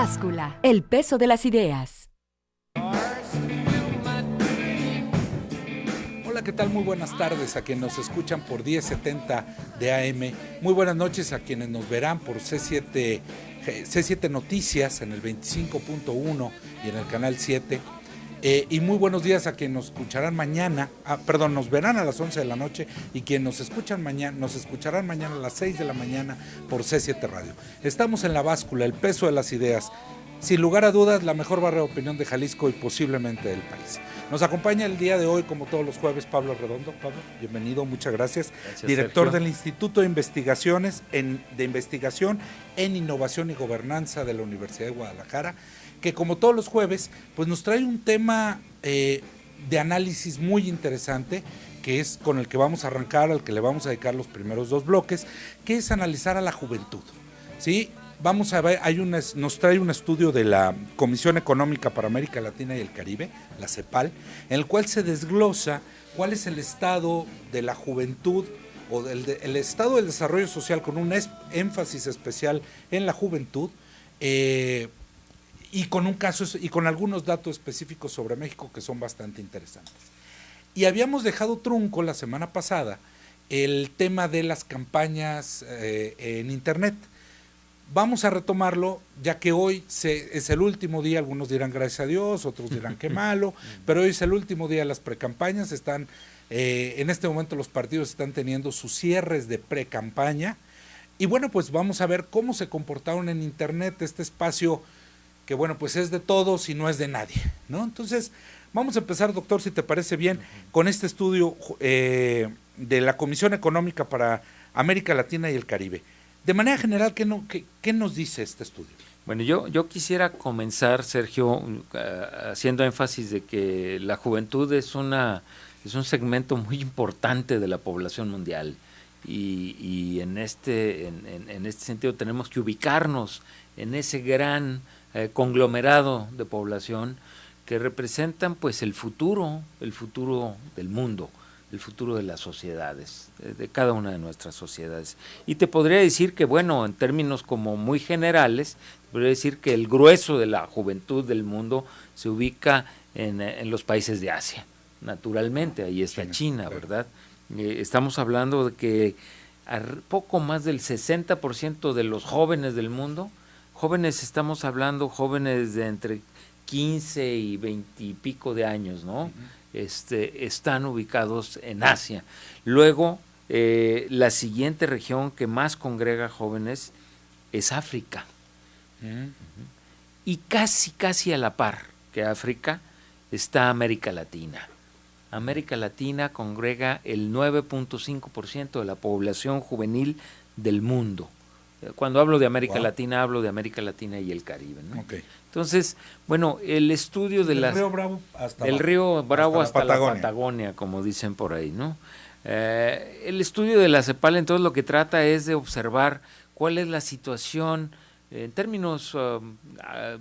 Báscula, el peso de las ideas. Hola, ¿qué tal? Muy buenas tardes a quienes nos escuchan por 1070 de AM. Muy buenas noches a quienes nos verán por C7 Noticias en el 25.1 y en el canal 7. Y muy buenos días a quienes nos escucharán mañana, nos verán a las 11 de la noche y quienes nos escucharán mañana a las 6 de la mañana por C7 Radio. Estamos en La Báscula, el peso de las ideas. Sin lugar a dudas, la mejor barra de opinión de Jalisco y posiblemente del país. Nos acompaña el día de hoy, como todos los jueves, Pablo Redondo. Pablo, bienvenido, muchas gracias. Director del Instituto de Investigación en Innovación y Gobernanza de la Universidad de Guadalajara, que como todos los jueves, pues nos trae un tema de análisis muy interesante, que es con el que vamos a arrancar, al que le vamos a dedicar los primeros dos bloques, que es analizar a la juventud, ¿sí? Vamos a ver, nos trae un estudio de la Comisión Económica para América Latina y el Caribe, la CEPAL, en el cual se desglosa cuál es el estado de la juventud o el estado del desarrollo social, con un énfasis especial en la juventud, y con algunos datos específicos sobre México que son bastante interesantes. Y habíamos dejado trunco la semana pasada el tema de las campañas en Internet. Vamos a retomarlo, ya que hoy es el último día, algunos dirán gracias a Dios, otros dirán que malo, pero hoy es el último día de las precampañas. En este momento los partidos están teniendo sus cierres de precampaña, y bueno, pues vamos a ver cómo se comportaron en Internet, este espacio que bueno, pues es de todos y no es de nadie, ¿no? Entonces, vamos a empezar, doctor, si te parece bien, con este estudio de la Comisión Económica para América Latina y el Caribe. De manera general, ¿qué nos dice este estudio? Bueno, yo quisiera comenzar, Sergio, haciendo énfasis de que la juventud es un segmento muy importante de la población mundial, y en este sentido tenemos que ubicarnos en ese gran conglomerado de población que representan pues el futuro del mundo, el futuro de las sociedades, de cada una de nuestras sociedades. Y te podría decir que, bueno, en términos como muy generales, podría decir que el grueso de la juventud del mundo se ubica en los países de Asia, naturalmente, ahí está China, ¿verdad? Estamos hablando de que poco más del 60% de los jóvenes del mundo, estamos hablando jóvenes de entre 15 y 20 y pico de años, ¿no? Están ubicados en Asia. Luego, la siguiente región que más congrega jóvenes es África. Y casi a la par que África está América Latina. América Latina congrega el 9.5% de la población juvenil del mundo. Cuando hablo de América Latina, hablo de América Latina y el Caribe, ¿no? Okay. Entonces, bueno, el estudio de Río Bravo hasta la Patagonia, como dicen por ahí, ¿no? El estudio de la CEPAL, entonces, lo que trata es de observar cuál es la situación, en términos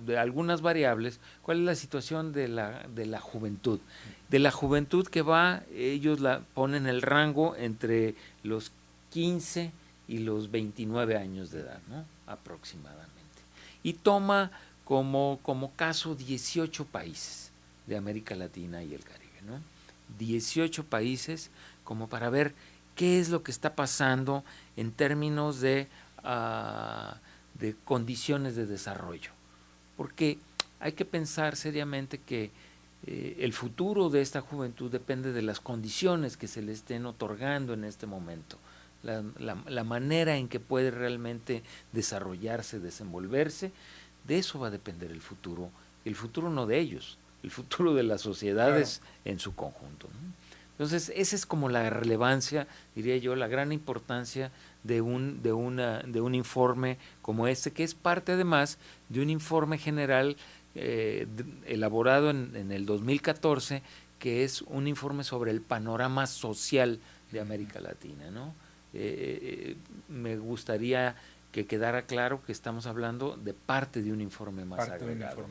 de algunas variables, cuál es la situación de la juventud. De la juventud que ellos la ponen el rango entre los 15 y los 29 años de edad, ¿no? Aproximadamente. Y toma como caso 18 países de América Latina y el Caribe, ¿no? 18 países como para ver qué es lo que está pasando en términos de condiciones de desarrollo. Porque hay que pensar seriamente que el futuro de esta juventud depende de las condiciones que se le estén otorgando en este momento. La manera en que puede realmente desarrollarse, desenvolverse, de eso va a depender el futuro no de ellos, el futuro de las sociedades en su conjunto, ¿no? Entonces, esa es como la relevancia, diría yo, la gran importancia de un informe como este, que es parte además de un informe general elaborado en el 2014, que es un informe sobre el panorama social de América Latina, ¿no? Me gustaría que quedara claro que estamos hablando de parte de un informe más agregado.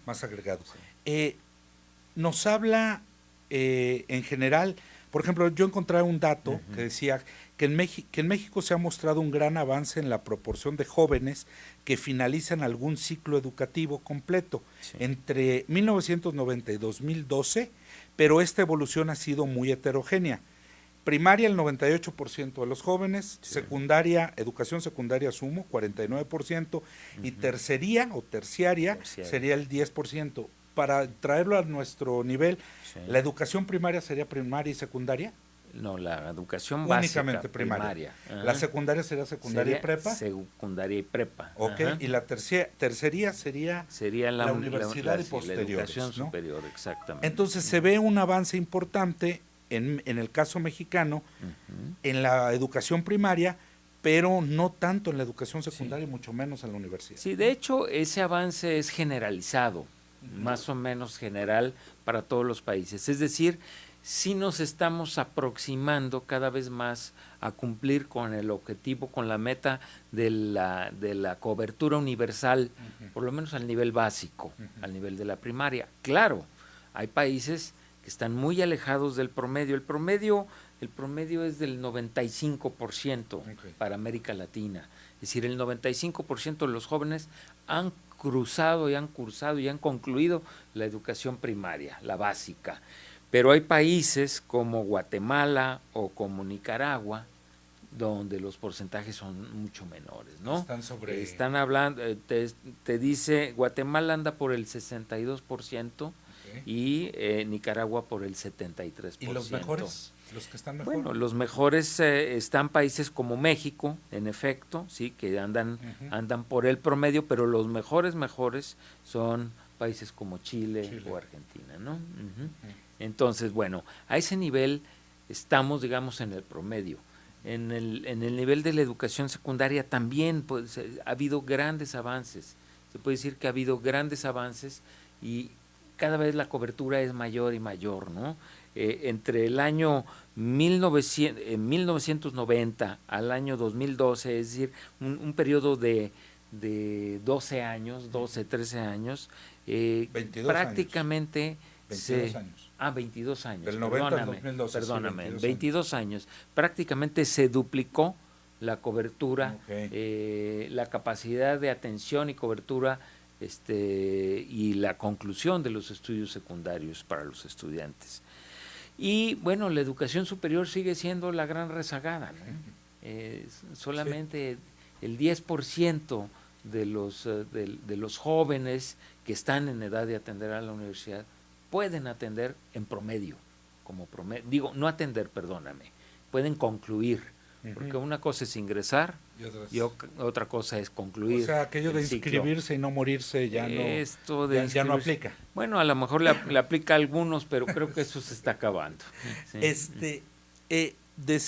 Más agregado. Sí. Nos habla en general, por ejemplo, yo encontré un dato que decía que en México se ha mostrado un gran avance en la proporción de jóvenes que finalizan algún ciclo educativo completo entre 1990 y 2012, pero esta evolución ha sido muy heterogénea. Primaria, el 98% de los jóvenes, secundaria, educación secundaria sumo, 49%, y terciaria sería el 10%. Para traerlo a nuestro nivel, ¿la educación primaria sería primaria y secundaria? No, la educación únicamente básica, primaria. La secundaria sería secundaria y prepa. Secundaria y prepa. Ok, y la terciaria sería la universidad y posteriores, la educación ¿no? superior, exactamente. Entonces se ve un avance importante en el caso mexicano en la educación primaria, pero no tanto en la educación secundaria y mucho menos en la universidad. Sí, de hecho ese avance es generalizado, más o menos general para todos los países. Es decir, sí nos estamos aproximando cada vez más a cumplir con el objetivo, con la meta de la cobertura universal, por lo menos al nivel básico, al nivel de la primaria. Claro, hay países que están muy alejados del promedio. El promedio es del 95% para América Latina. Es decir, el 95% de los jóvenes han cruzado y han cursado y han concluido la educación primaria, la básica. Pero hay países como Guatemala o como Nicaragua donde los porcentajes son mucho menores, ¿no? Están hablando, te dice, Guatemala anda por el 62% y Nicaragua por el 73%. ¿Y los mejores? ¿Los que están mejor? Bueno, los mejores están países como México, en efecto, sí, que andan por el promedio, pero los mejores son países como Chile o Argentina, ¿no? Entonces, bueno, a ese nivel estamos, digamos, en el promedio. En el nivel de la educación secundaria también pues, ha habido grandes avances. Se puede decir que ha habido grandes avances y cada vez la cobertura es mayor y mayor, ¿no? Entre el año 1990 al año 2012, es decir, un periodo de 12 años, 13 años, 22 prácticamente... 22 años. 22 años. Del 90 al 2012. Perdóname, 22 años. Prácticamente se duplicó la cobertura, la capacidad de atención y cobertura y la conclusión de los estudios secundarios para los estudiantes. Y bueno, la educación superior sigue siendo la gran rezagada, ¿no? Solamente el 10% de los jóvenes que están en edad de atender a la universidad pueden atender en promedio, no atender, perdóname, pueden concluir, porque una cosa es ingresar y otra cosa es concluir. O sea, aquello de inscribirse y no morirse ya no aplica. Bueno, a lo mejor le aplica a algunos, pero creo que eso se está acabando. Sí.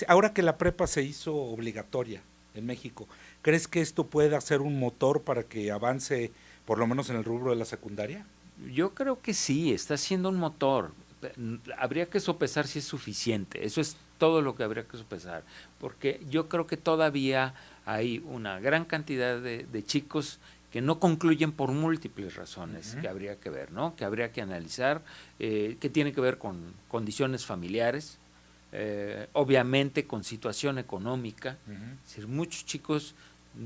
Ahora que la prepa se hizo obligatoria en México, ¿crees que esto puede ser un motor para que avance por lo menos en el rubro de la secundaria? Yo creo que sí, está siendo un motor. Habría que sopesar si es suficiente. Eso es todo lo que habría que sopesar, porque yo creo que todavía hay una gran cantidad de chicos que no concluyen por múltiples razones que habría que ver, ¿no? Que habría que analizar, que tiene que ver con condiciones familiares, obviamente con situación económica. Es decir, muchos chicos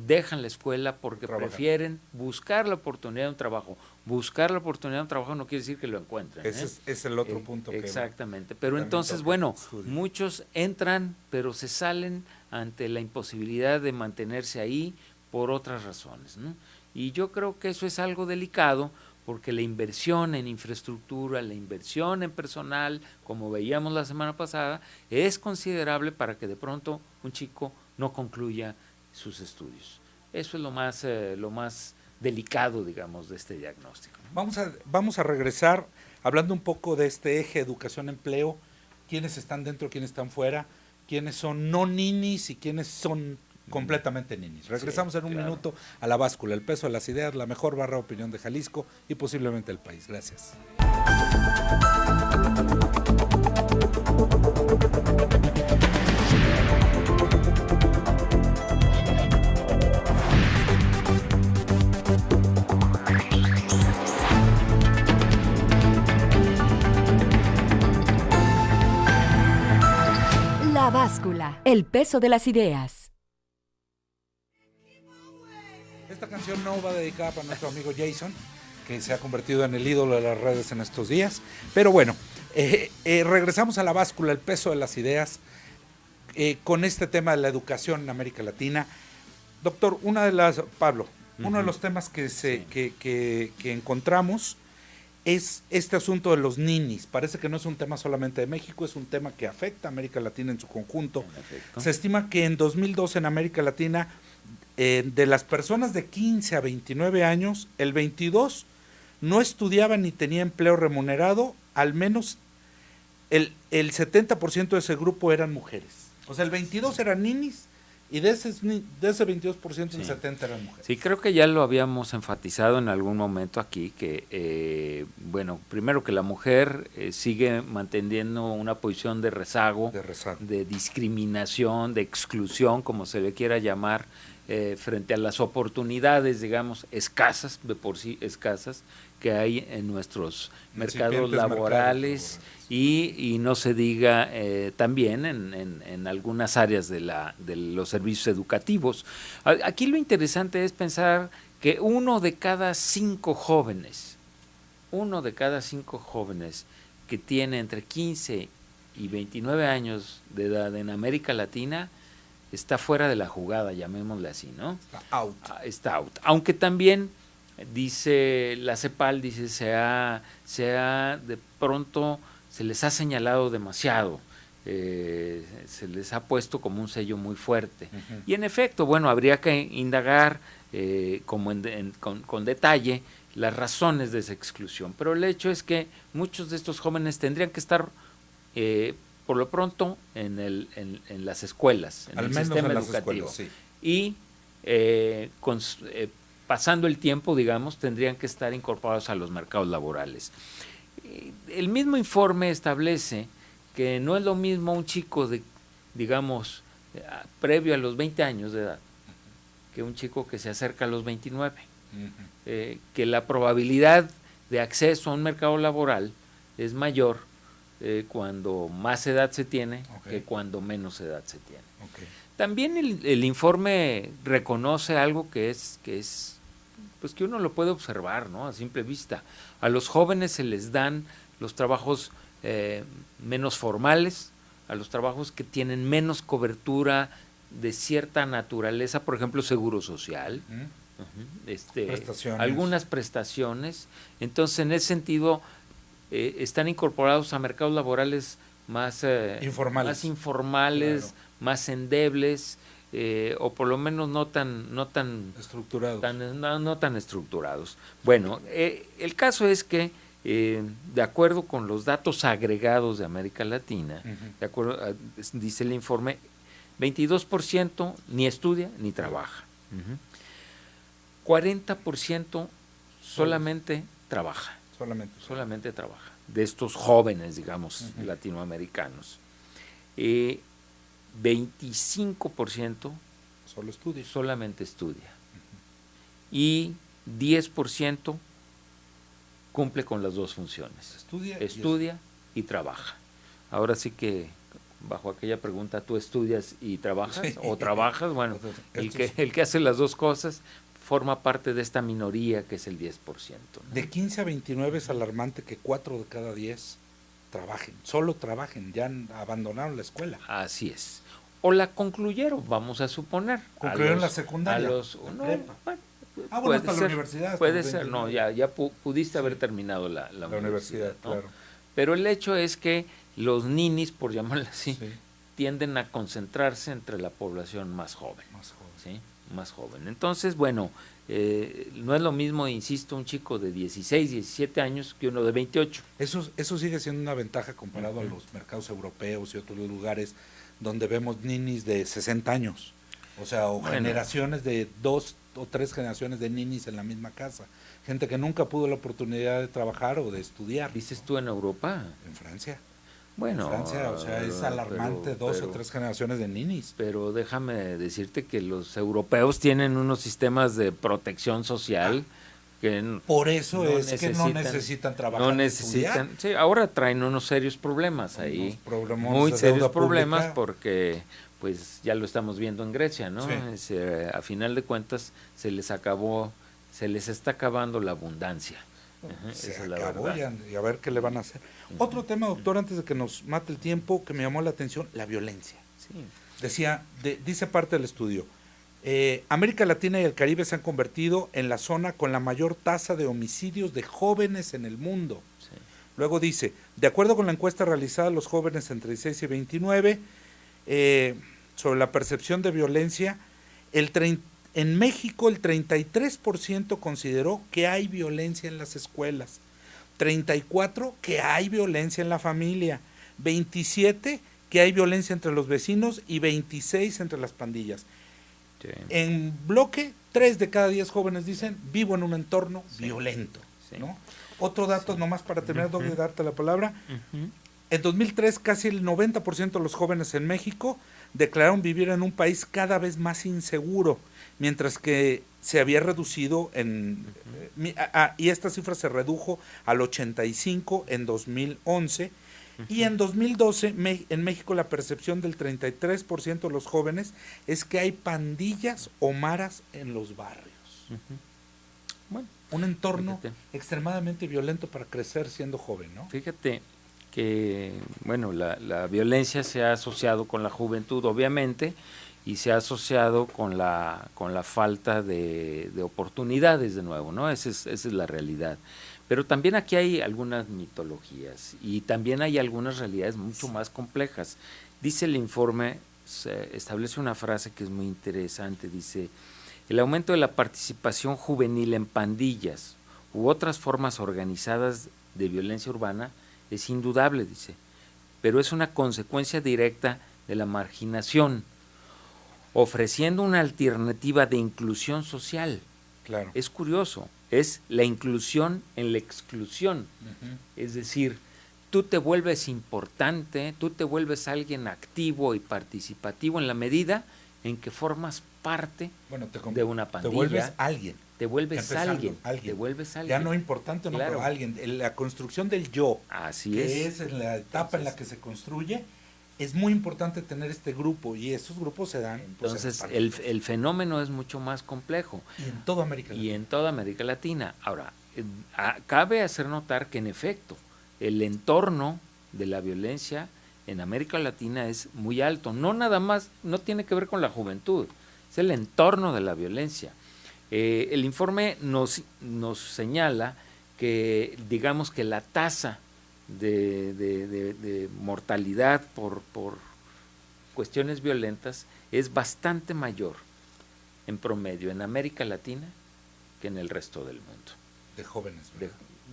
dejan la escuela porque prefieren buscar la oportunidad de un trabajo. Buscar la oportunidad de un trabajo no quiere decir que lo encuentren. Ese es el otro punto. Exactamente. Pero entonces, bueno, muchos entran, pero se salen ante la imposibilidad de mantenerse ahí por otras razones, ¿no? Y yo creo que eso es algo delicado, porque la inversión en infraestructura, la inversión en personal, como veíamos la semana pasada, es considerable para que de pronto un chico no concluya sus estudios. Eso es lo más delicado, digamos, de este diagnóstico, ¿no? Vamos a regresar hablando un poco de este eje educación-empleo, quiénes están dentro, quiénes están fuera, quiénes son no ninis y quiénes son completamente ninis. Regresamos en un minuto a La Báscula, el peso de las ideas, la mejor barra de opinión de Jalisco y posiblemente el país. Gracias. La Báscula, El peso de las ideas. Esta canción no va dedicada para nuestro amigo Jason, que se ha convertido en el ídolo de las redes en estos días. Pero bueno, regresamos a la báscula, el peso de las ideas, con este tema de la educación en América Latina. Doctor, Pablo, uno de los temas que encontramos es este asunto de los ninis. Parece que no es un tema solamente de México, es un tema que afecta a América Latina en su conjunto. Se estima que en 2012 en América Latina, de las personas de 15 a 29 años, el 22 no estudiaba ni tenía empleo remunerado, al menos el 70% de ese grupo eran mujeres. O sea, el 22 eran ninis y de ese 22% el 70% eran mujeres. Sí, creo que ya lo habíamos enfatizado en algún momento aquí, que, bueno, primero que la mujer sigue manteniendo una posición de rezago, de discriminación, de exclusión, como se le quiera llamar, frente a las oportunidades, digamos, escasas, de por sí escasas, que hay en nuestros mercados laborales y no se diga también en algunas áreas de los servicios educativos. Aquí lo interesante es pensar que uno de cada cinco jóvenes que tiene entre 15 y 29 años de edad en América Latina está fuera de la jugada, llamémosle así, ¿no? Está out. Aunque también dice la CEPAL, dice de pronto se les ha señalado demasiado, se les ha puesto como un sello muy fuerte. Y en efecto, bueno, habría que indagar con detalle las razones de esa exclusión. Pero el hecho es que muchos de estos jóvenes tendrían que estar por lo pronto en las escuelas, en el sistema educativo. Sí. Y pasando el tiempo, digamos, tendrían que estar incorporados a los mercados laborales. El mismo informe establece que no es lo mismo un chico digamos, previo a los 20 años de edad, que un chico que se acerca a los 29. Que la probabilidad de acceso a un mercado laboral es mayor cuando más edad se tiene que cuando menos edad se tiene. También el informe reconoce algo que es pues que uno lo puede observar, ¿no? A simple vista. A los jóvenes se les dan los trabajos menos formales, a los trabajos que tienen menos cobertura de cierta naturaleza, por ejemplo, seguro social, algunas prestaciones. Entonces, en ese sentido, están incorporados a mercados laborales más informales, claro, más endebles, o por lo menos no tan estructurados. No tan estructurados. Bueno, el caso es que de acuerdo con los datos agregados de América Latina, de acuerdo, dice el informe, 22% ni estudia ni trabaja. 40% solamente trabaja. Solamente trabaja. De estos jóvenes, digamos, latinoamericanos. 25% solamente estudia. Y 10% cumple con las dos funciones. Estudia y trabaja. Ahora sí que, bajo aquella pregunta, ¿tú estudias y trabajas? Sí. ¿O trabajas? Bueno, el que hace las dos cosas forma parte de esta minoría que es el 10%, ¿no? De 15 a 29 es alarmante que 4 de cada 10 solo trabajen, ya abandonaron la escuela. Así es. O la concluyeron, vamos a suponer. ¿Concluyeron la secundaria? Hasta la universidad. Puede ser, no, ya pudiste haber terminado la universidad, ¿no? Claro. Pero el hecho es que los ninis, por llamarlo así, tienden a concentrarse entre la población más joven. ¿Sí? Más joven. Entonces, bueno, no es lo mismo, insisto, un chico de 16, 17 años que uno de 28. Eso sigue siendo una ventaja comparado a los mercados europeos y otros lugares donde vemos ninis de 60 años. O sea, generaciones de 2 o 3 generaciones de ninis en la misma casa. Gente que nunca pudo la oportunidad de trabajar o de estudiar. ¿Dices tú en Europa? En Francia. Bueno, en Francia, o sea, es alarmante, 2 o 3 generaciones de ninis. Pero déjame decirte que los europeos tienen unos sistemas de protección social que por eso que no necesitan trabajar. No necesitan. Sí, ahora traen unos serios problemas ahí. Muy serios problemas porque pues ya lo estamos viendo en Grecia, ¿no? Sí. A final de cuentas se les está acabando la abundancia. Se Esa es la acabó verdad. y a ver qué le van a hacer. Otro tema, doctor, antes de que nos mate el tiempo, que me llamó la atención, la violencia. Sí. Dice parte del estudio, América Latina y el Caribe se han convertido en la zona con la mayor tasa de homicidios de jóvenes en el mundo. Sí. Luego dice, de acuerdo con la encuesta realizada a los jóvenes entre 16 y 29, sobre la percepción de violencia, en México el 33% consideró que hay violencia en las escuelas, 34% que hay violencia en la familia, 27% que hay violencia entre los vecinos y 26% entre las pandillas. Sí. En bloque, 3 de cada 10 jóvenes dicen, vivo en un entorno violento. Sí. ¿No? Otro dato, nomás para terminar, de darte la palabra. Ujú. En 2003, casi el 90% de los jóvenes en México declararon vivir en un país cada vez más inseguro, mientras que se había reducido y esta cifra se redujo al 85% en 2011, y en 2012 en México la percepción del 33% de los jóvenes es que hay pandillas o maras en los barrios. Bueno, Un entorno fíjate. extremadamente violento para crecer siendo joven, ¿no? Fíjate que, bueno, la violencia se ha asociado con la juventud, obviamente, y se ha asociado con la falta de oportunidades, de nuevo, ¿no? Esa es la realidad. Pero también aquí hay algunas mitologías y también hay algunas realidades mucho más complejas. Dice el informe, establece una frase que es muy interesante, dice: el aumento de la participación juvenil en pandillas u otras formas organizadas de violencia urbana es indudable, dice, pero es una consecuencia directa de la marginación, ofreciendo una alternativa de inclusión social. Claro. Es curioso, es la inclusión en la exclusión. Ujú. Es decir, tú te vuelves importante, tú te vuelves alguien activo y participativo en la medida en que formas parte de una pandilla. Te vuelves alguien. Te vuelves Empezando, alguien. Te vuelves alguien. Ya no importante, no, Claro. pero alguien. La construcción del yo, Así que es. en la etapa en la que se construye, es muy importante tener este grupo, y estos grupos se dan. Entonces, el fenómeno es mucho más complejo. Y en toda América Latina. Y en toda América Latina. Ahora, cabe hacer notar que en efecto, el entorno de la violencia en América Latina es muy alto. No nada más, no tiene que ver con la juventud, es el entorno de la violencia. El informe nos señala que, digamos que la tasa de mortalidad por cuestiones violentas es bastante mayor en promedio en América Latina que en el resto del mundo. De jóvenes.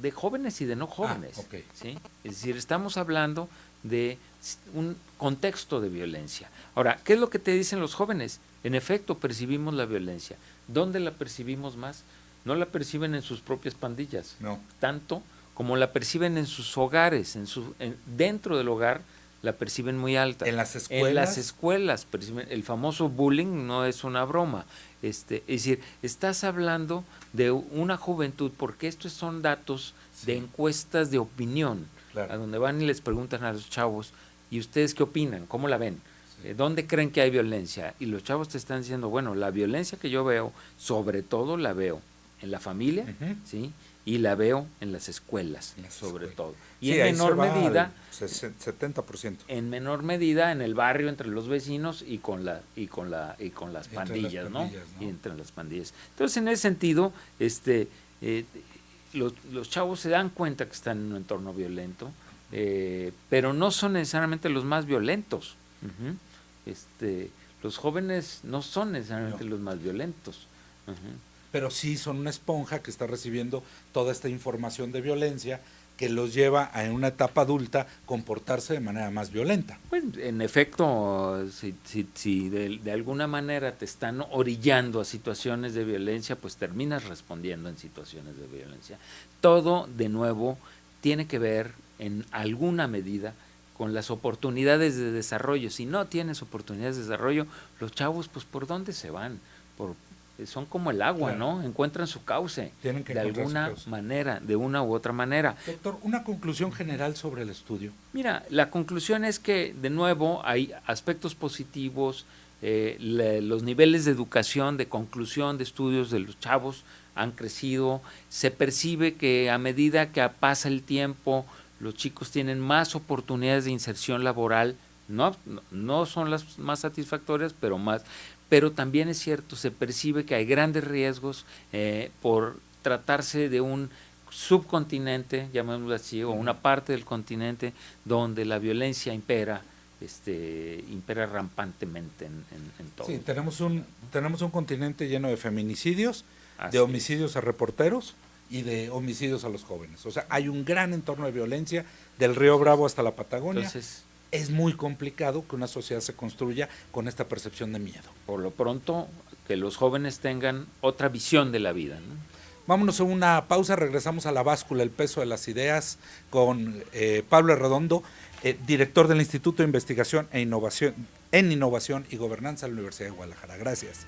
De jóvenes y de no jóvenes. Okay. ¿Sí? Es decir, estamos hablando de un contexto de violencia. Ahora, ¿qué es lo que te dicen los jóvenes? En efecto, percibimos la violencia. ¿Dónde la percibimos más? No la perciben en sus propias pandillas, no, tanto como la perciben en sus hogares, dentro del hogar la perciben muy alta. En las escuelas. En las escuelas perciben, el famoso bullying no es una broma. Es decir, estás hablando de una juventud, porque estos son datos de encuestas de opinión, claro, a donde van y les preguntan a los chavos, ¿y ustedes qué opinan? ¿Cómo la ven? ¿Dónde creen que hay violencia? Y los chavos te están diciendo, bueno, la violencia que yo veo, sobre todo la veo en la familia, ¿sí? Y la veo en las escuelas, sobre todo. Y en menor medida, 70%. En menor medida en el barrio, entre los vecinos y con las pandillas, ¿no? Y entre las pandillas. Entonces, en ese sentido, los chavos se dan cuenta que están en un entorno violento, pero no son necesariamente los más violentos. Los jóvenes no son necesariamente los más violentos. Pero sí son una esponja que está recibiendo toda esta información de violencia que los lleva a, en una etapa adulta, comportarse de manera más violenta. Pues, en efecto, si de alguna manera te están orillando a situaciones de violencia, pues terminas respondiendo en situaciones de violencia. Todo, de nuevo, tiene que ver en alguna medida con las oportunidades de desarrollo. Si no tienes oportunidades de desarrollo, los chavos, pues, ¿por dónde se van? son como el agua, Claro. ¿no? Encuentran su cauce Tienen que de encontrar su alguna cauce. manera, de una u otra manera. Doctor, una conclusión general sobre el estudio. Mira, la conclusión es que, de nuevo, hay aspectos positivos, los niveles de educación, de conclusión de estudios de los chavos han crecido, se percibe que a medida que pasa el tiempo, los chicos tienen más oportunidades de inserción laboral, no son las más satisfactorias, pero también es cierto, se percibe que hay grandes riesgos por tratarse de un subcontinente, llamémoslo así, o una parte del continente donde la violencia impera rampantemente en todo. Sí, tenemos un continente lleno de feminicidios, Así de homicidios a reporteros y de homicidios a los jóvenes. O sea, hay un gran entorno de violencia del Río Bravo hasta la Patagonia. Entonces, es muy complicado que una sociedad se construya con esta percepción de miedo. por lo pronto, que los jóvenes tengan otra visión de la vida, ¿no? Vámonos a una pausa, regresamos a La Báscula, el peso de las ideas, con Pablo Arredondo, director del Instituto de Investigación en Innovación y Gobernanza de la Universidad de Guadalajara. Gracias.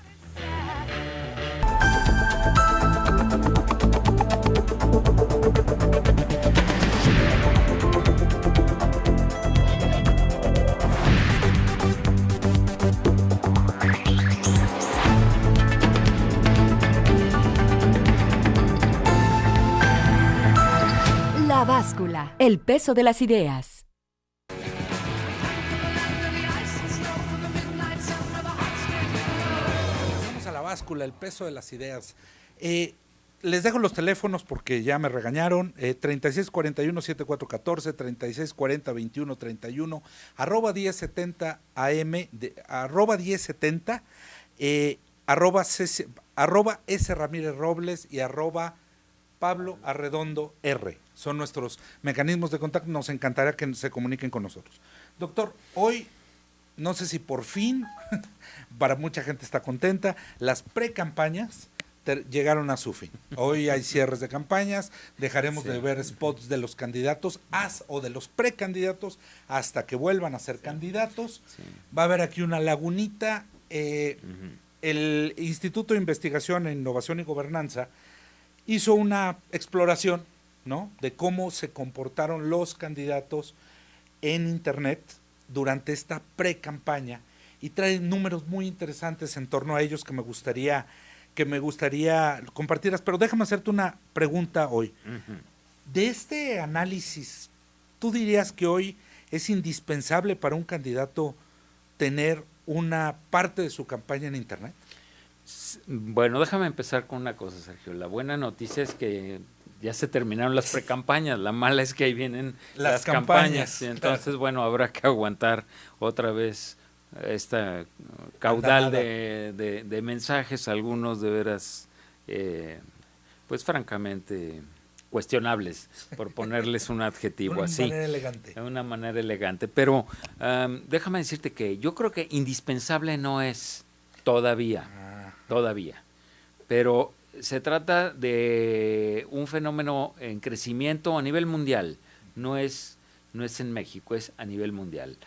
La Báscula, el peso de las ideas. Vamos a La Báscula, el peso de las ideas. Les dejo los teléfonos porque ya me regañaron. 3641-7414, 3640-2131, @ 1070 AM, @ 1070, @ S. Ramírez Robles y @ Pablo Arredondo R. Son nuestros mecanismos de contacto. Nos encantaría que se comuniquen con nosotros. Doctor, hoy, no sé si por fin, para mucha gente está contenta, las precampañas llegaron a su fin. Hoy hay cierres de campañas, dejaremos de ver spots de los candidatos o de los precandidatos hasta que vuelvan a ser candidatos. Sí. Va a haber aquí una lagunita. El Instituto de Investigación en Innovación y Gobernanza hizo una exploración, ¿no?, de cómo se comportaron los candidatos en Internet durante esta pre-campaña y trae números muy interesantes en torno a ellos que me gustaría compartirlas. Pero déjame hacerte una pregunta hoy. De este análisis, ¿tú dirías que hoy es indispensable para un candidato tener una parte de su campaña en Internet? Bueno, déjame empezar con una cosa, Sergio. La buena noticia es que ya se terminaron las precampañas, la mala es que ahí vienen las campañas. Entonces, claro, bueno, habrá que aguantar otra vez esta caudal de mensajes, algunos de veras, pues francamente cuestionables, por ponerles un adjetivo así. De una manera elegante. Pero déjame decirte que yo creo que indispensable no es todavía, pero se trata de un fenómeno en crecimiento a nivel mundial, no es en México, es a nivel mundial.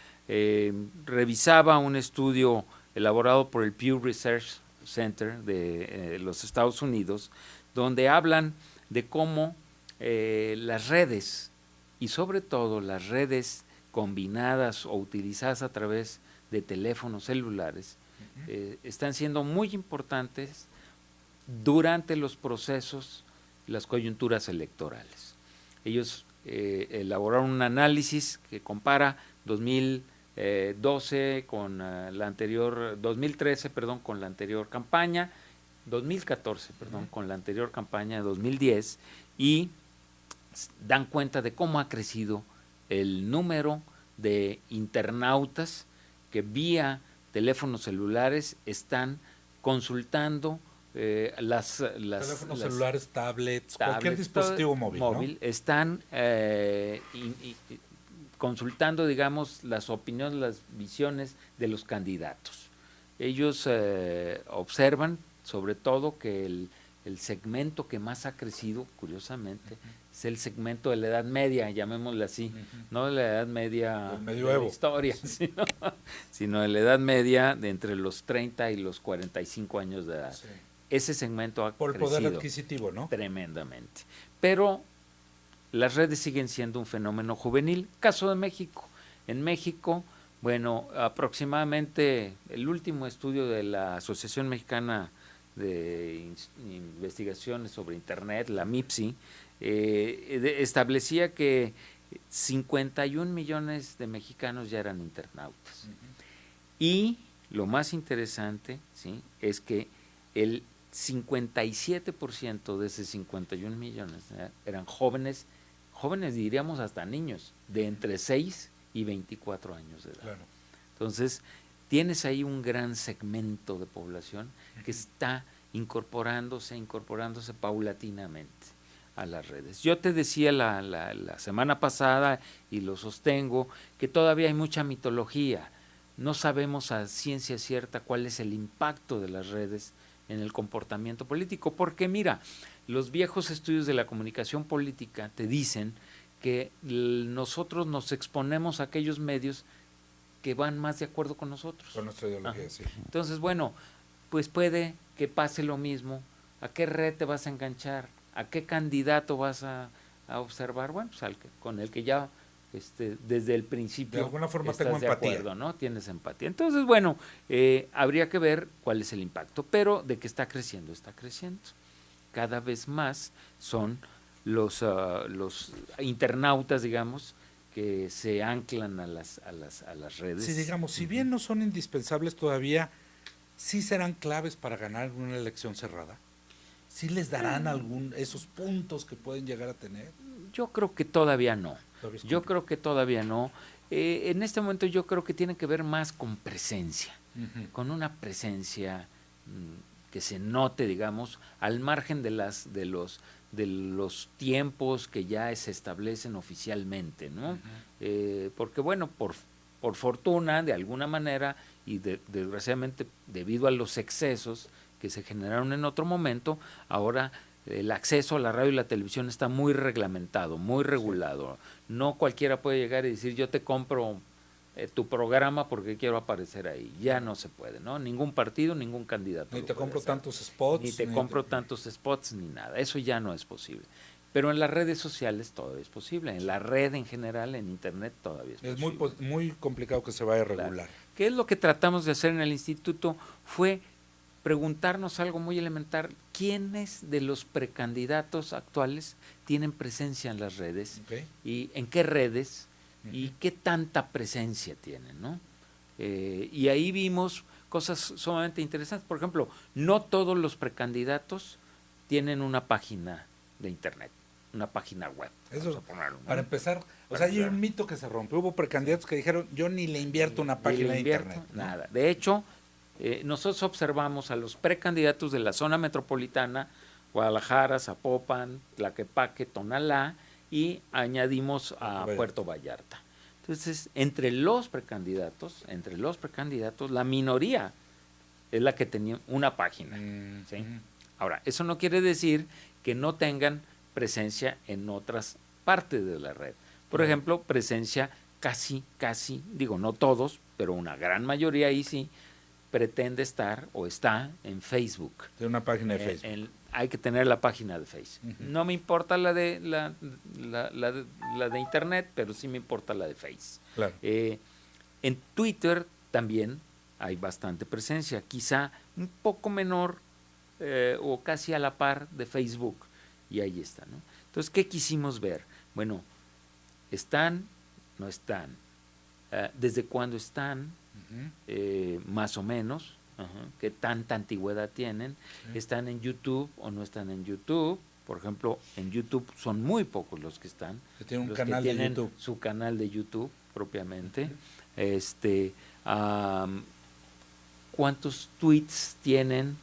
Revisaba un estudio elaborado por el Pew Research Center de los Estados Unidos, donde hablan de cómo las redes, y sobre todo las redes combinadas o utilizadas a través de teléfonos celulares, están siendo muy importantes durante los procesos, las coyunturas electorales. Ellos elaboraron un análisis que compara 2012 con la anterior, 2013, perdón, con la anterior campaña, 2014, perdón, con la anterior campaña de 2010, y dan cuenta de cómo ha crecido el número de internautas que vía teléfonos celulares están consultando teléfonos celulares, tablets, cualquier dispositivo móvil, ¿no? Están consultando, digamos, las opiniones, las visiones de los candidatos. Ellos observan, sobre todo, que el segmento que más ha crecido, curiosamente, es el segmento de la edad media, llamémosle así, no de la edad media de la historia, sino de la edad media de entre los 30 y los 45 años de edad. Sí. ese segmento ha Por el crecido poder adquisitivo, ¿no? tremendamente. Pero las redes siguen siendo un fenómeno juvenil. Caso de México. En México, bueno, aproximadamente el último estudio de la Asociación Mexicana de Investigaciones sobre Internet, la MIPSI, establecía que 51 millones de mexicanos ya eran internautas. Y lo más interesante, ¿sí?, es que el 57% de esos 51 millones eran jóvenes diríamos hasta niños, de entre 6 y 24 años de edad. Claro. Entonces, tienes ahí un gran segmento de población que está incorporándose paulatinamente a las redes. Yo te decía la semana pasada, y lo sostengo, que todavía hay mucha mitología. No sabemos a ciencia cierta cuál es el impacto de las redes en el comportamiento político, porque mira, los viejos estudios de la comunicación política te dicen que nosotros nos exponemos a aquellos medios que van más de acuerdo con nosotros. Con nuestra ideología, sí. Entonces, bueno, pues puede que pase lo mismo. ¿A qué red te vas a enganchar? ¿A qué candidato vas a observar? Bueno, pues con el que ya desde el principio de alguna forma estás tengo de empatía, acuerdo, ¿no? Tienes empatía. Entonces, bueno, habría que ver cuál es el impacto, pero de que está creciendo, está creciendo. Cada vez más son los internautas, digamos, que se anclan a las redes. Sí, digamos, si bien no son indispensables todavía, ¿sí serán claves para ganar una elección cerrada? ¿Sí les darán esos puntos que pueden llegar a tener? Yo creo que todavía no. Creo que todavía no. En este momento yo creo que tiene que ver más con presencia, con una presencia que se note, digamos, al margen de los tiempos que ya se establecen oficialmente, ¿no? Porque bueno, por fortuna, de alguna manera, y desgraciadamente debido a los excesos que se generaron en otro momento, ahora el acceso a la radio y la televisión está muy reglamentado, muy regulado. No cualquiera puede llegar y decir, yo te compro tu programa porque quiero aparecer ahí. Ya no se puede, ¿no? Ningún partido, ningún candidato. Ni te compro tantos spots. Ni te compro tantos spots, ni nada. Eso ya no es posible. Pero en las redes sociales todavía es posible. En la red en general, en Internet, todavía es posible. Es muy complicado que se vaya a regular. Claro. ¿Qué es lo que tratamos de hacer en el instituto? Fue preguntarnos algo muy elemental. ¿Quiénes de los precandidatos actuales tienen presencia en las redes? Okay. ¿Y en qué redes? ¿Y qué tanta presencia tienen, ¿no? Y ahí vimos cosas sumamente interesantes. Por ejemplo, no todos los precandidatos tienen una página de Internet, una página web. Eso, para empezar, hay un mito que se rompió. Hubo precandidatos que dijeron, yo ni le invierto una página de Internet. Nada. De hecho, nosotros observamos a los precandidatos de la zona metropolitana, Guadalajara, Zapopan, Tlaquepaque, Tonalá, y añadimos a Puerto Vallarta. Entonces, entre los precandidatos, la minoría es la que tenía una página. ¿Sí? Ahora, eso no quiere decir que no tengan presencia en otras partes de la red. Por ejemplo, presencia casi, digo, no todos, pero una gran mayoría ahí sí, pretende estar o está en Facebook. De una página de Facebook. Hay que tener la página de Facebook. No me importa la de Internet, pero sí me importa la de Facebook. Claro. En Twitter también hay bastante presencia, quizá un poco menor o casi a la par de Facebook, y ahí está, ¿no? Entonces, ¿qué quisimos ver? Bueno, ¿están? ¿No están? ¿Desde cuándo están? Más o menos. ¿Qué tanta antigüedad tienen? ¿Están en YouTube o no están en YouTube? Por ejemplo, en YouTube son muy pocos los que están. Tienen un canal de YouTube. Su canal de YouTube propiamente. ¿Cuántos tweets tienen?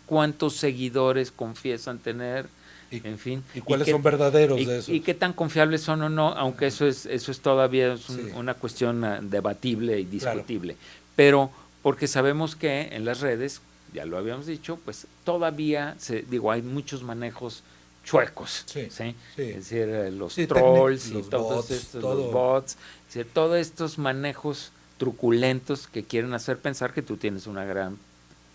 ¿Cuántos seguidores confiesan tener? En fin. ¿Y cuáles son verdaderos de esos? ¿Y qué tan confiables son o no? Aunque eso es todavía una cuestión debatible y discutible. Claro. Pero porque sabemos que en las redes, ya lo habíamos dicho, pues todavía, hay muchos manejos chuecos. ¿Sí? Es decir, los trolls y los bots. Es decir, todos estos manejos truculentos que quieren hacer pensar que tú tienes una gran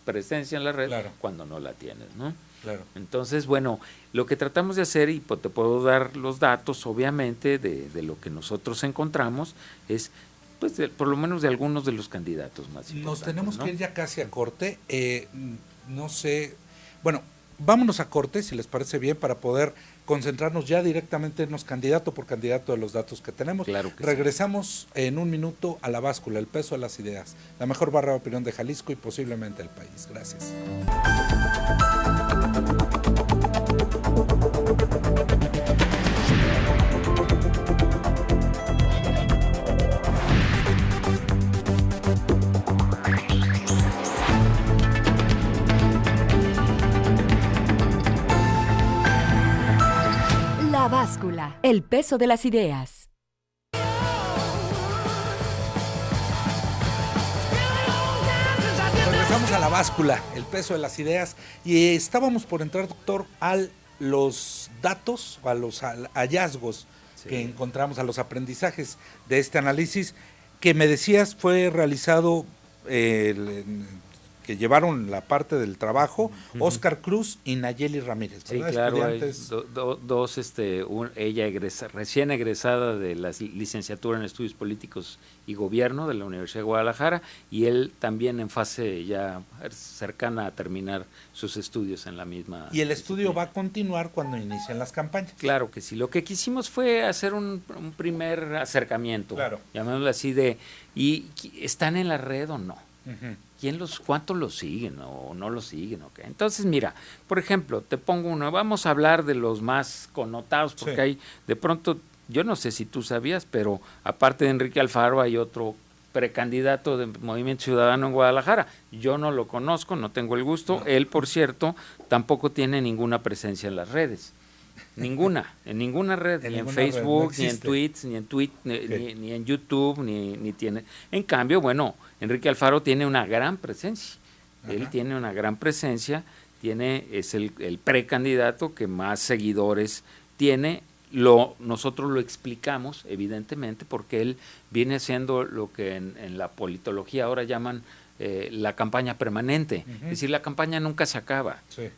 presencia en la red Claro. cuando no la tienes, ¿no? Claro. Entonces, bueno, lo que tratamos de hacer, y te puedo dar los datos, obviamente, de lo que nosotros encontramos, es, pues, por lo menos de algunos de los candidatos más importantes. Nos tenemos ¿no? que ir ya casi a corte. No sé, bueno, vámonos a corte, si les parece bien, para poder concentrarnos ya directamente en los candidato por candidato de los datos que tenemos. Claro que Regresamos en un minuto a La Báscula, el peso de las ideas, la mejor barra de opinión de Jalisco y posiblemente el país. Gracias. La Báscula, el peso de las ideas. Regresamos a La Báscula, el peso de las ideas, y estábamos por entrar, doctor, a los datos, a los hallazgos que encontramos, a los aprendizajes de este análisis, que me decías fue realizado, que llevaron la parte del trabajo, Óscar Cruz y Nayeli Ramírez, Sí, ¿verdad? claro, hay Estudiantes. dos, ella recién egresada de la licenciatura en Estudios Políticos y Gobierno de la Universidad de Guadalajara, y él también en fase ya cercana a terminar sus estudios en la misma. Y el estudio va a continuar cuando inicien las campañas. Claro que sí, lo que quisimos fue hacer un primer acercamiento, Claro. llamémoslo así, ¿y están en la red o no? Uh-huh. ¿Cuántos lo siguen o no lo siguen? Okay. Entonces, mira, por ejemplo, te pongo uno, vamos a hablar de los más connotados, porque hay, de pronto, yo no sé si tú sabías, pero aparte de Enrique Alfaro hay otro precandidato de Movimiento Ciudadano en Guadalajara. Yo no lo conozco, no tengo el gusto. No. Él, por cierto, tampoco tiene ninguna presencia en las redes. Ninguna, en ninguna red, ni en Facebook, ni en tweets, ni en ni en YouTube, ni tiene. En cambio, bueno, Enrique Alfaro tiene una gran presencia. Ajá. Él tiene una gran presencia, es el precandidato que más seguidores tiene. Nosotros lo explicamos, evidentemente, porque él viene haciendo lo que en la politología ahora llaman la campaña permanente. Es decir, la campaña nunca se acaba. Sí.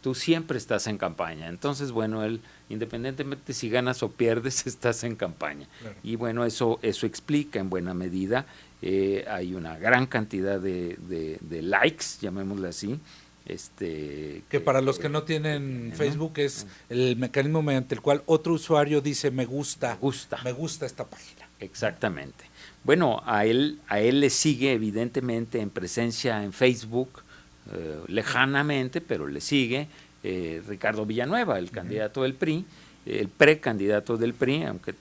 Tú siempre estás en campaña. Entonces, bueno, él, independientemente si ganas o pierdes, estás en campaña. Claro. Y bueno, eso explica en buena medida. Hay una gran cantidad de likes, llamémoslo así. Que para los que no tienen Facebook es el mecanismo mediante el cual otro usuario dice me gusta esta página. Exactamente. Bueno, a él le sigue evidentemente en presencia en Facebook, lejanamente, pero le sigue Ricardo Villanueva, el candidato del PRI, el precandidato del PRI, aunque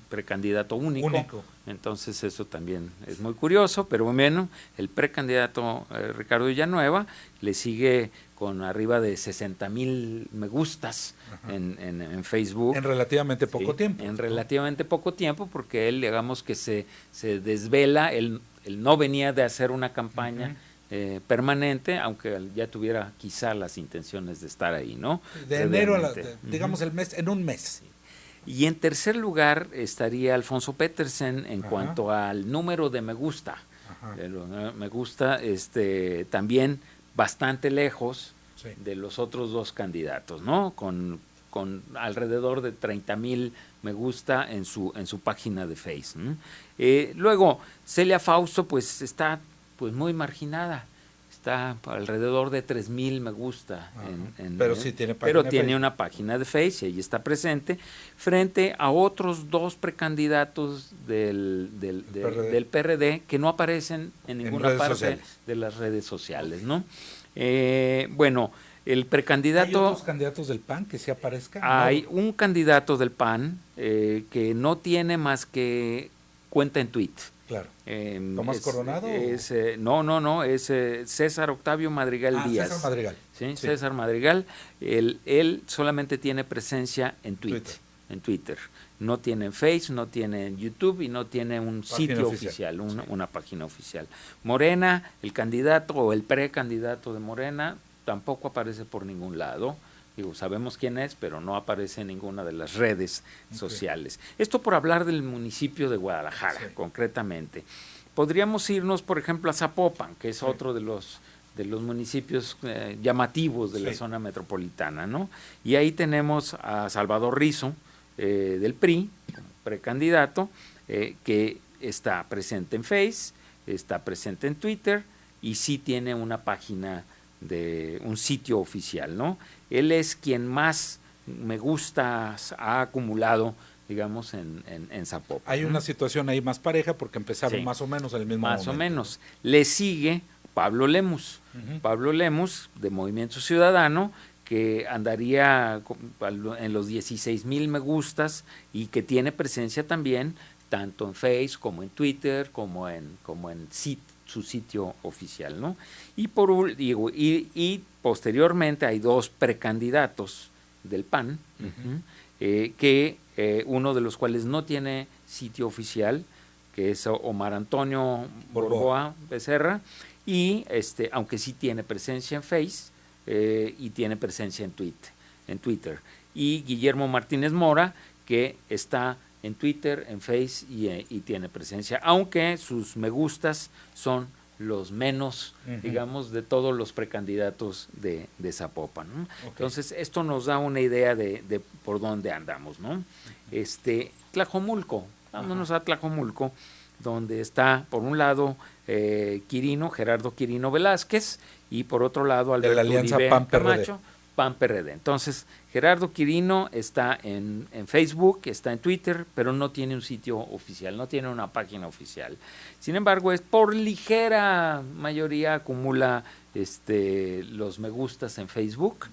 precandidato único. Entonces eso también es muy curioso, pero bueno, el precandidato Ricardo Villanueva le sigue con arriba de 60,000 me gustas en Facebook. En relativamente poco tiempo. En relativamente poco tiempo, porque él, digamos que se desvela, él no venía de hacer una campaña permanente, aunque ya tuviera quizá las intenciones de estar ahí, ¿no? De enero, digamos el mes, en un mes. Sí. Y en tercer lugar estaría Alfonso Petersen en cuanto al número de me gusta. Me gusta también bastante lejos de los otros dos candidatos, ¿no? Con alrededor de 30,000 me gusta en su página de Facebook. Luego, Celia Fausto pues está pues muy marginada. Está alrededor de 3,000 me gusta. Pero sí tiene página pero tiene una página de Facebook y ahí está presente, frente a otros dos precandidatos del PRD que no aparecen en ninguna parte de las redes sociales, ¿no? Bueno, el precandidato... ¿Hay otros candidatos del PAN que sí aparezcan? Hay un candidato del PAN que no tiene más que cuenta en Twitter. Claro. ¿Tomás Coronado? No, es César Octavio Madrigal Díaz. César Madrigal. ¿Sí? César Madrigal. Él solamente tiene presencia en Twitter. No tiene en Facebook, no tiene en YouTube y no tiene un sitio oficial, una página oficial. Morena, el candidato o el precandidato de Morena, tampoco aparece por ningún lado. Digo, sabemos quién es, pero no aparece en ninguna de las redes sociales. Esto por hablar del municipio de Guadalajara, concretamente. podríamos irnos, por ejemplo, a Zapopan, que es otro de los municipios llamativos de la zona metropolitana, ¿no? Y ahí tenemos a Salvador Rizo, del PRI, precandidato, que está presente en Face, está presente en Twitter y sí tiene una página de un sitio oficial, ¿no? Él es quien más me gustas ha acumulado, digamos, en Zapopan. Hay una situación ahí más pareja porque empezaron más o menos en el mismo momento. Más o menos. Le sigue Pablo Lemus. Pablo Lemus, de Movimiento Ciudadano, que andaría en los 16,000 me gustas y que tiene presencia también tanto en Face como en Twitter, como en su sitio oficial, ¿no? Y posteriormente hay 2 precandidatos del PAN, que uno de los cuales no tiene sitio oficial, que es Omar Antonio Borboa Becerra, y aunque sí tiene presencia en Face y tiene presencia en Twitter. Y Guillermo Martínez Mora, que está en Twitter, en Face y tiene presencia, aunque sus me gustas son los menos, digamos, de todos los precandidatos de Zapopan, ¿no? Okay. Entonces, esto nos da una idea de por dónde andamos, ¿no? Tlajomulco, vámonos a Tlajomulco, donde está, por un lado, Gerardo Quirino Velázquez, y por otro lado, Alberto de la alianza Uribe PAN-PRD. PAN-PRD. Entonces, Gerardo Quirino está en Facebook, está en Twitter, pero no tiene un sitio oficial, no tiene una página oficial. Sin embargo, es por ligera mayoría acumula los me gustas en Facebook,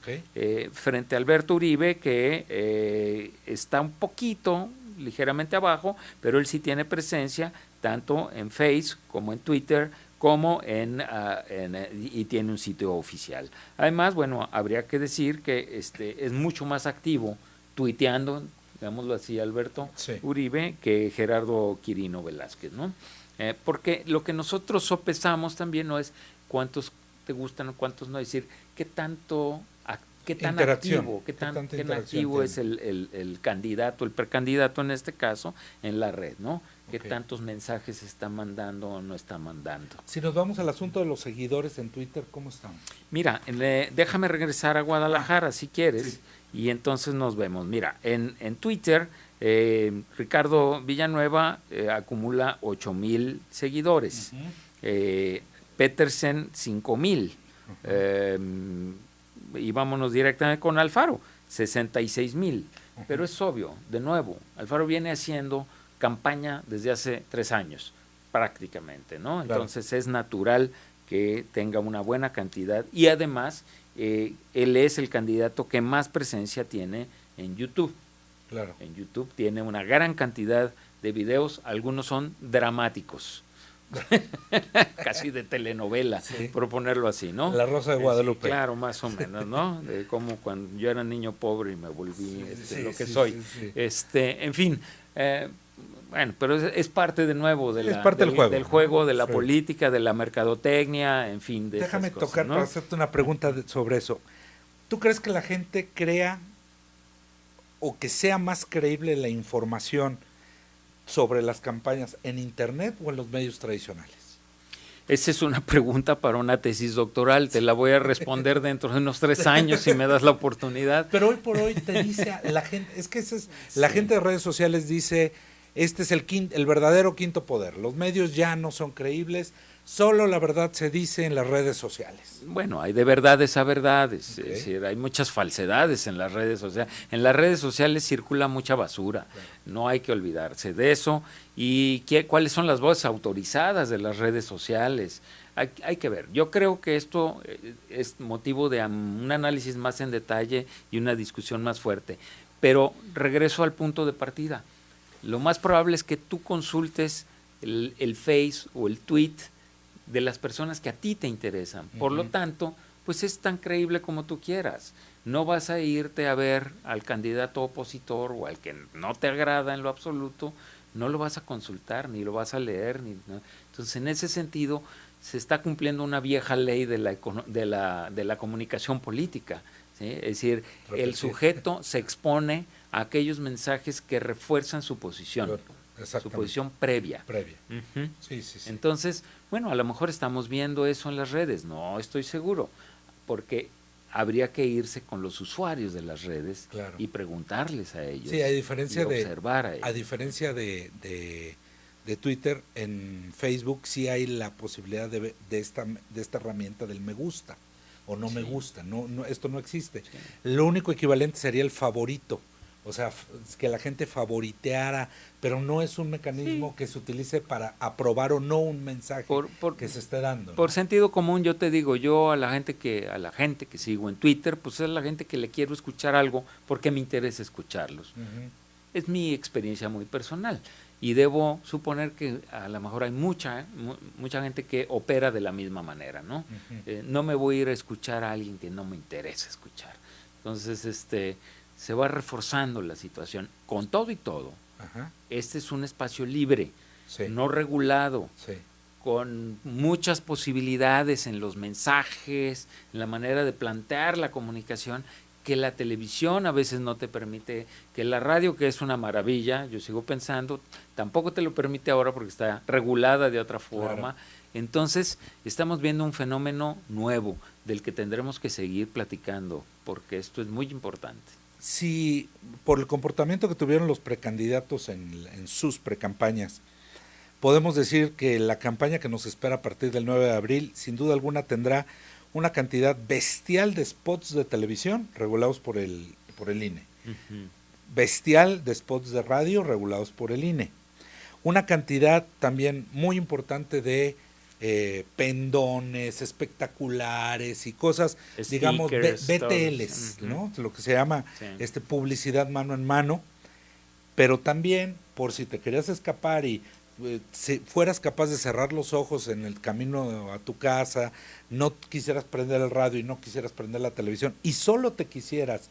frente a Alberto Uribe, que está un poquito, ligeramente abajo, pero él sí tiene presencia tanto en Face como en Twitter, como y tiene un sitio oficial. Además, bueno, habría que decir que es mucho más activo tuiteando, digámoslo así, Alberto Uribe, que Gerardo Quirino Velázquez, ¿no? Porque lo que nosotros sopesamos también no es cuántos te gustan o cuántos no, es decir, qué tan activo, qué tan activo es el candidato, el precandidato en este caso, en la red, ¿no? ¿Qué tantos mensajes está mandando o no está mandando? Si nos vamos al asunto de los seguidores en Twitter, ¿cómo están? Mira, déjame regresar a Guadalajara si quieres, y entonces nos vemos. Mira, en Twitter, Ricardo Villanueva acumula 8,000 seguidores, Petersen 5,000, y vámonos directamente con Alfaro, 66,000. Pero es obvio, de nuevo, Alfaro viene haciendo campaña desde hace 3 años, prácticamente, ¿no? Claro. Entonces es natural que tenga una buena cantidad y además él es el candidato que más presencia tiene en YouTube. Claro. En YouTube tiene una gran cantidad de videos, algunos son dramáticos, casi de telenovela, por ponerlo así, ¿no? La Rosa de Guadalupe. Claro, más o menos, ¿no? De cómo cuando yo era niño pobre y me volví lo que soy. En fin, bueno, pero es parte de nuevo del juego, de la política, de la mercadotecnia, en fin. Déjame tocar, ¿no? Para hacerte una pregunta sobre eso. ¿Tú crees que la gente crea o que sea más creíble la información sobre las campañas en Internet o en los medios tradicionales? Esa es una pregunta para una tesis doctoral, te la voy a responder dentro de unos 3 años si me das la oportunidad. Pero hoy por hoy te dice la gente, es que la gente de redes sociales dice, este es el verdadero quinto poder, los medios ya no son creíbles, solo la verdad se dice en las redes sociales. Bueno, hay de verdades a verdades, es decir, hay muchas falsedades en las redes sociales. En las redes sociales circula mucha basura, no hay que olvidarse de eso. ¿Y cuáles son las voces autorizadas de las redes sociales? Hay que ver. Yo creo que esto es motivo de un análisis más en detalle y una discusión más fuerte. Pero regreso al punto de partida. Lo más probable es que tú consultes el Face o el tweet de las personas que a ti te interesan. Por lo tanto, pues es tan creíble como tú quieras. No vas a irte a ver al candidato opositor o al que no te agrada en lo absoluto, no lo vas a consultar, ni lo vas a leer. ¿No? Entonces, en ese sentido, se está cumpliendo una vieja ley de la comunicación política, ¿sí? Es decir, el sujeto se expone a aquellos mensajes que refuerzan su posición. Exactamente. su posición previa. Previa. Ujú. Sí, sí, sí. Entonces, bueno, a lo mejor estamos viendo eso en las redes, no estoy seguro, porque habría que irse con los usuarios de las redes Claro. y preguntarles a ellos. Sí, a diferencia y observar a ellos. a diferencia de Twitter, en Facebook sí hay la posibilidad de esta herramienta del me gusta o no me gusta. Esto no existe. Sí. Lo único equivalente sería el favorito. O sea, que la gente favoriteara, pero no es un mecanismo que se utilice para aprobar o no un mensaje que se esté dando, ¿no? Por sentido común, yo te digo, yo a la gente que sigo en Twitter, pues es la gente que le quiero escuchar algo porque me interesa escucharlos. Uh-huh. Es mi experiencia muy personal y debo suponer que a lo mejor hay mucha gente que opera de la misma manera, ¿no? Uh-huh. No me voy a ir a escuchar a alguien que no me interesa escuchar. Entonces, se va reforzando la situación. Con todo y todo, Ajá. este es un espacio libre, Sí. no regulado, Sí. con muchas posibilidades en los mensajes, en la manera de plantear la comunicación, que la televisión a veces no te permite, que la radio, que es una maravilla, yo sigo pensando, tampoco te lo permite ahora porque está regulada de otra forma. Claro. Entonces, estamos viendo un fenómeno nuevo del que tendremos que seguir platicando, porque esto es muy importante. Sí, por el comportamiento que tuvieron los precandidatos en sus precampañas, podemos decir que la campaña que nos espera a partir del 9 de abril, sin duda alguna, tendrá una cantidad bestial de spots de televisión regulados por el INE. Uh-huh. Bestial de spots de radio regulados por el INE. Una cantidad también muy importante de pendones espectaculares y cosas, Stickers, digamos, BTLs, uh-huh. ¿no? Lo que se llama sí. Publicidad mano en mano, pero también, por si te querías escapar y si fueras capaz de cerrar los ojos en el camino a tu casa, no quisieras prender el radio y no quisieras prender la televisión y solo te quisieras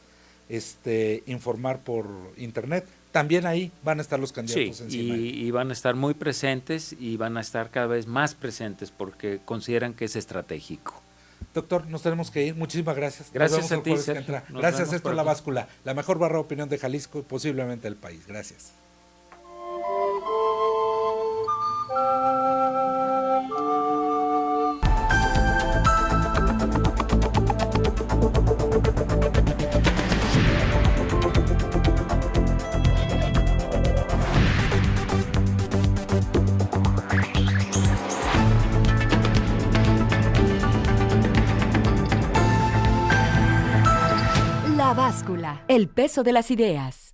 informar por internet, también ahí van a estar los candidatos sí, encima. Y van a estar muy presentes y van a estar cada vez más presentes porque consideran que es estratégico. Doctor, nos tenemos que ir. Muchísimas gracias. Gracias a ti, Sergio. Gracias, esto es La Báscula, la mejor barra de opinión de Jalisco y posiblemente del país. Gracias. La Báscula, el peso de las ideas.